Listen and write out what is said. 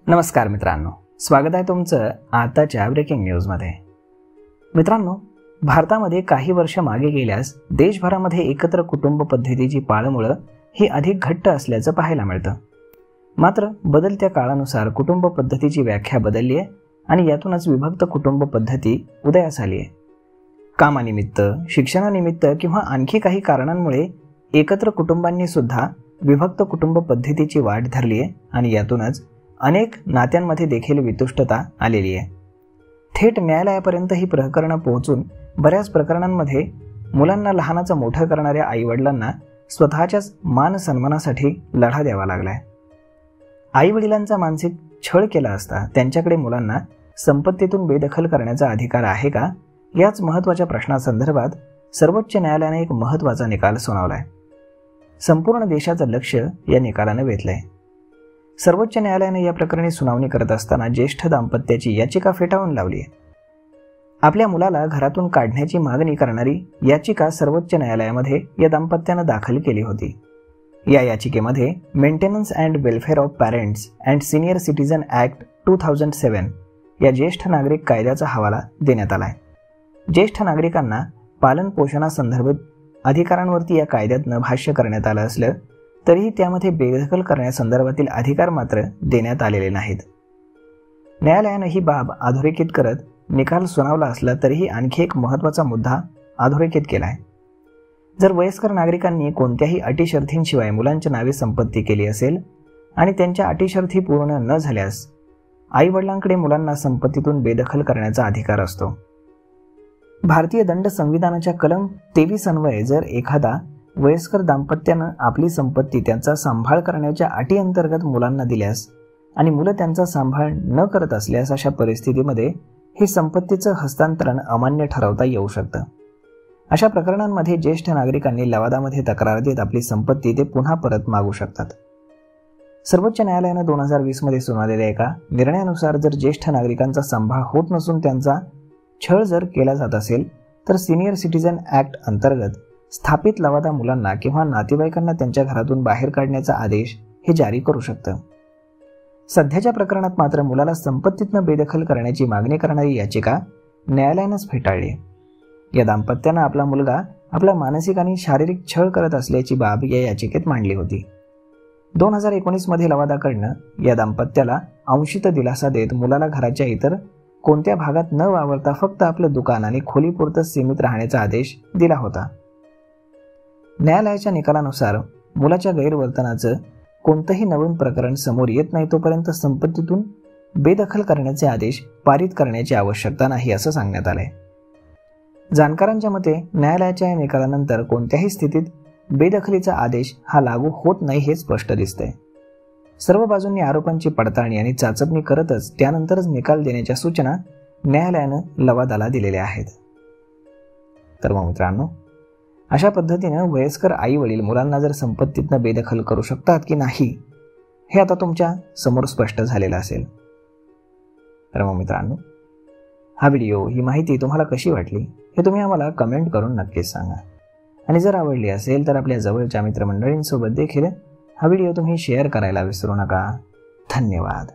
नमस्कार मित्रांनो, स्वागत आहे तुमचं आताच्या ब्रेकिंग न्यूजमध्ये। मित्रांनो, भारतामध्ये काही वर्ष मागे गेल्यास देशभरामध्ये एकत्र कुटुंब पद्धतीची पाळंमुळं ही अधिक घट्ट असल्याचं पाहायला मिळतं। मात्र बदलत्या काळानुसार कुटुंब पद्धतीची व्याख्या बदलली आहे आणि यातूनच विभक्त कुटुंब पद्धती उदयास आली आहे। कामानिमित्त, शिक्षणानिमित्त किंवा आणखी काही कारणांमुळे एकत्र कुटुंबांनी सुद्धा विभक्त कुटुंब पद्धतीची वाट धरली आहे आणि यातूनच अनेक नात्यांमध्ये देखील वितुष्टता आलेली आहे। थेट न्यायालयापर्यंत ही प्रकरणं पोहोचून बऱ्याच प्रकरणांमध्ये मुलांना लहानाचं मोठं करणाऱ्या आईवडिलांना स्वतःच्याच मान सन्मानासाठी लढा द्यावा लागलाय। आईवडिलांचा मानसिक छळ केला असता त्यांच्याकडे मुलांना संपत्तीतून बेदखल करण्याचा अधिकार आहे का, याच महत्त्वाच्या प्रश्नासंदर्भात सर्वोच्च न्यायालयाने एक महत्त्वाचा निकाल सुनावलाय। संपूर्ण देशाचं लक्ष या निकालाने वेधलंय। सर्वोच्च न्यायालयाने या प्रकरणी सुनावणी करत असताना ज्येष्ठ दाम्पत्याची याचिका फेटाळून लावली आहे। आपल्या मुलाला घरातून काढण्याची मागणी करणारी याचिका सर्वोच्च न्यायालयामध्ये या दाम्पत्यानं दाखल केली होती। या याचिकेमध्ये maintenance and welfare of parents and senior citizen act 2007 या ज्येष्ठ नागरिक कायद्याचा हवाला देण्यात आलाय। ज्येष्ठ नागरिकांना पालन पोषणासंदर्भात अधिकारांवरती या कायद्यातनं भाष्य करण्यात आलं असलं तरीही त्यामध्ये बेदखल करण्यासंदर्भातील अधिकार मात्र देण्यात आलेले नाहीत। न्यायालयानं ही बाब अधोरेखित करत निकाल सुनावला असला तरीही आणखी एक महत्त्वाचा मुद्दा अधोरेखित केलाय। जर वयस्कर नागरिकांनी कोणत्याही अटीशर्थींशिवाय मुलांच्या नावे संपत्ती केली असेल आणि त्यांच्या अटीशर्थी पूर्ण न झाल्यास आईवडिलांकडे मुलांना संपत्तीतून बेदखल करण्याचा अधिकार असतो। भारतीय दंड संविधानाच्या कलम 23 अन्वये जर एखादा वयस्कर दाम्पत्यानं आपली संपत्ती त्यांचा सांभाळ करण्याच्या अटी अंतर्गत मुलांना दिल्यास आणि मुलं त्यांचा सांभाळ न करत असल्यास अशा परिस्थितीमध्ये हे संपत्तीचं हस्तांतरण अमान्य ठरवता येऊ शकतं। अशा प्रकरणांमध्ये ज्येष्ठ नागरिकांनी लवादामध्ये तक्रार देत आपली संपत्ती ते पुन्हा परत मागू शकतात। सर्वोच्च न्यायालयानं 2020 मध्ये सुनावलेल्या एका निर्णयानुसार जर ज्येष्ठ नागरिकांचा सांभाळ होत नसून त्यांचा छळ जर केला जात असेल तर सिनियर सिटीजन ॲक्ट अंतर्गत स्थापित लवादा मुलांना किंवा नातेवाईकांना त्यांच्या घरातून बाहेर काढण्याचा आदेश हे जारी करू शकतं। सध्याच्या प्रकरणात मात्र मुलाला संपत्तीतनं बेदखल करण्याची मागणी करणारी याचिका न्यायालयानंच फेटाळली। या दाम्पत्यानं आपला मुलगा आपला मानसिक आणि शारीरिक छळ करत असल्याची बाब या याचिकेत मांडली होती। 2019 मध्ये लवादाकडनं या दाम्पत्याला अंशित दिलासा देत मुलाला घराच्या इतर कोणत्या भागात न वावरता फक्त आपलं दुकान आणि खोलीपुरतं सीमित राहण्याचा आदेश दिला होता। न्यायालयाच्या निकालानुसार मुलाच्या गैरवर्तनाचं कोणतंही नवीन प्रकरण समोर येत नाही तोपर्यंत संपत्तीतून बेदखल करण्याचे आदेश पारित करण्याची आवश्यकता नाही असं सांगण्यात आलंय। जाणकारांच्या मते न्यायालयाच्या या निकालानंतर कोणत्याही स्थितीत बेदखलीचा आदेश हा लागू होत नाही हे स्पष्ट दिसतंय। सर्व बाजूंनी आरोपांची पडताळणी आणि चाचपणी करतच त्यानंतरच निकाल देण्याच्या सूचना न्यायालयानं लवादाला दिलेल्या आहेत। तर मग मित्रांनो, अशा पद्धतीनं वयस्कर आई वडील मुलांना जर संपत्तीतनं बेदखल करू शकतात की नाही हे आता तुमच्या समोर स्पष्ट झालेलं असेल। तर मग मित्रांनो, हा व्हिडिओ, ही माहिती तुम्हाला कशी वाटली हे तुम्ही आम्हाला कमेंट करून नक्कीच सांगा आणि जर आवडली असेल तर आपल्या जवळच्या मित्रमंडळींसोबत देखील हा व्हिडिओ तुम्ही शेअर करायला विसरू नका। धन्यवाद।